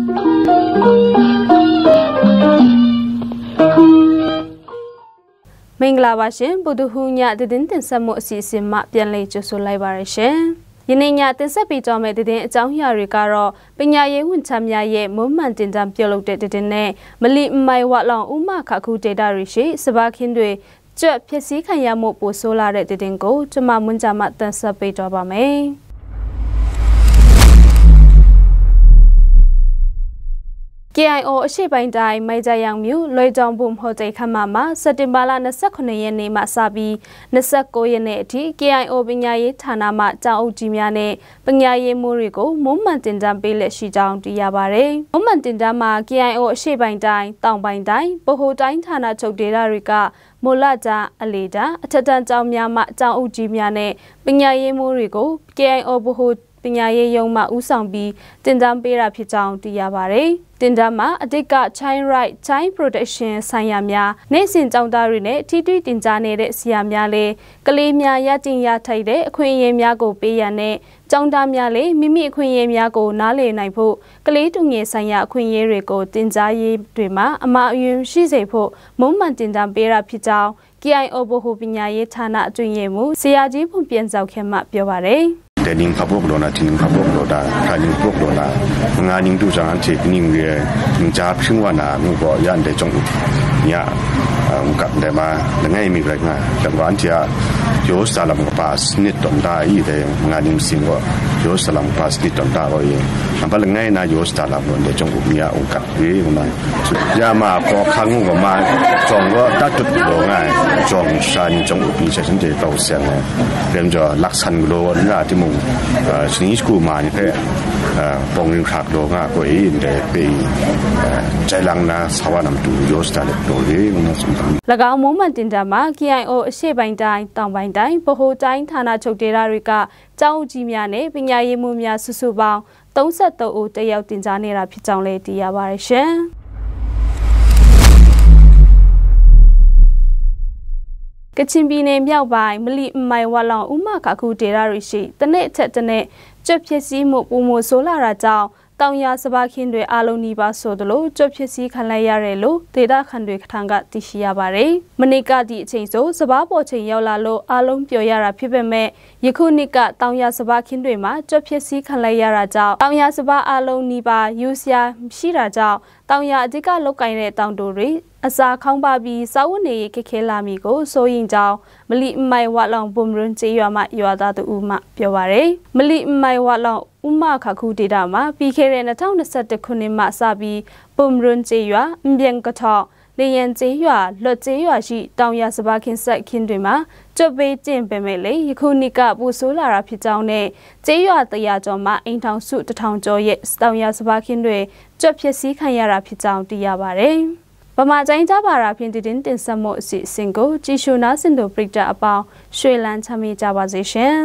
မင်္ဂလာပါရှင်ဗုဒ္ဓဟူးညသတင်းတင်ဆက်မှုအစီအစဉ်မှပြန်လည်ကြိုဆိုလိုက်ပါရရှင်ယနေ့ညတင်ဆက်ပေးကြမယ့်သတင်းအကြောင်းအရာတွေကတော့ပညာရေးဝန်ထမ်းများရဲ့မွမ်းမံတင်တန်းပြုလုပ်တဲ့သတင်းနဲ့မလီမိုင်ဝလောင်ဥမခခုဒေတာတွေရှိစပါခင်းတွေကြွဖြစ်စည်းခံရမှုပိုဆိုးလာတဲ့သတင်းကိုကျွန်မမွန်းကြမှတင်ဆက်ပေးတော့ပါမယ်KIO အရှိပိုင်းတိုင်းမိုင်ကြရောင်မြို့လွေတောင်ဘုံဟိုတယ်ခမ်းမမှာစက်တင်ဘာလ29ရက်နေ့မှစပြီး29ရက်နေ့အထိ KIO ပညာရေးဌာနမှကျောင်းအုပ်ကြီးများနဲ့ပညာရေးမှူးတွေကိုမွမ်းမံတင်တန်းပေးလက်ရှိကြောင်းသိရပါတယ်။မွမ်းမံတင်တန်းမှာ KIO အရှိပိုင်းတိုင်းတောင်ပိုင်းတိုင်းဗဟိုတိုင်းဌာနချုပ်ဒေသတွေကမိုလကြအလေတာအထက်တန်းကျောင်းများမှကျောင်းအုပ်ကြီးများနဲ့ပညာရေးမှူးတွေကို KIO ဗဟိုပညာရေးရုံးမှဦးဆောင်ပြီးတင်တန်းပေးတာဖြစ်ကြောင်းသိရပါတယ်။တင်တန်းမှာအတိတ်က Child Right, Child Protection ဆိုင်ရာများနိုင်စဉ်ကျောင်းသားတွေနဲ့ထိတွေ့တင်ကြားနေတဲ့ဆရာများလည်းကလေးများရကျင်ရထိုက်တဲ့အခွင့်အရေးများကိုပေးရန်နဲ့ကျောင်းသားများလည်းမိမိအခွင့်အရေးများကိုနားလည်နိုင်ဖို့ကလေးသူငယ်ဆိုင်ရာအခွင့်အရေးတွေကိုတင်ကြားရေးတွေမှာအမှားအယွင်းရှိစေဖို့မုံမှန်တင်တန်းပေးတာဖြစ်ကြောင်း KIO ဗဟိုပညာရေးဌာနအတွင်းရေးမှူးဆရာကြီးဖွန်ပြန်စောက်ခင်မှပြောပါတယ်Dening kabok dona tining kabok doda kaning kabok dona nganing tu jangan cek ning we njap singwana ngubo yan de jong nya ngap de ma ngai mi rek na jangan tia yo salam pas nit dom da i de nganing singwa yo salam pas nit dom da oi ambal ngai na yo salam de jong nya ngap we ma ya ma ko khang ngo ma jong wo ta tut lo ngai jong shan jong bi se sin de dou sian ne dem jo lak san lo na ti mu新school嘛，你看，帮人看到啊，过一的被在浪那草啊那么多，有时候多的我们什么。那个我们တင်တာမှာ KIO အရှေ့ပိုင်းတိုင်းတောင်ပိုင်းတိုင်းဗဟိုတိုင်းဌာနချုပ်ဒေသတွေကကျောင်းကြီးများနဲ့ပညာရေးမှူးများစုစုပေါင်း33ဦးတက်ရောက်တင်ကြားနေတာဖြစ်ကြောင်းလည်းသိရပါတယ်ရှင်။ကချင်ပြည်နယ်မြောက်ပိုင်းမလီမိုင်ဝလောင်ဥမခခုဒေတာတွေရှိတနေ့အထက်တနေ့ကြွဖြစ်စည်းမှုပုံမဆိုးလာတာကြောင့်တောင်ရစပါခင်းတွေအလုံးနီးပါးဆိုသလိုကြွဖြစ်စည်းခံလိုက်ရတယ်လို့ဒေတာခန်တွေထံကသိရှိရပါတယ်။မနေ့ကဒီအချိန်ဆိုစပါပေါ်ချိန်ရောက်လာလို့အလုံးပျော်ရတာဖြစ်ပေမဲ့ယခုနှစ်ကတောင်ရစပါခင်းတွေမှာကြွဖြစ်စည်းခံလိုက်ရတာကြောင့်တောင်ရစပါအလုံးနီးပါးယူစရာရှိတာကြောင့်တောင်ရအဓိကလောက်ကင်တဲ့တောင်တူတွေအစာခေါင်းပါပြီးစာဝတ်နေခက်ခဲလာမိကိုစိုးရင်ကြောင်းမလီမိုင်ဝလောင်ဘုံရွန်ကျေးရွာမှရွာသားသူဦးမှပြောပါရယ်မလီမိုင်ဝလောင်ဥမခခုဒေတာမှာပြီးခဲ့တဲ့2021ခုနှစ်မှစပြီးဘုံရွန်ကျေးရွာအမြင်ကထောက်လေရင်ကျေးရွာလွတ်ကျေးရွာရှိတောင်ရစပါခင်းဆက်ခင်းတွေမှာကြွပေးကျင့်ပေမဲ့လေယခုနှစ်ကပူဆိုးလာတာဖြစ်ကြောင်းနဲ့ကျေးရွာ100ကျော်မှာအိမ်ထောင်စု1000ကျော်ရဲ့တောင်ရစပါခင်းတွေကြွဖြစ်စည်းခံရတာဖြစ်ကြောင်းသိရပါတယ်ဗမာကျင်းကြပါရာဖြင့်တင်ဆက်မှုအစီအစဉ်ကိုကြည့်ရှုနားဆင်သူပရိသတ်အပေါင်းရွှေလန်းချမ်းမြေ့ကြပါစေရှင်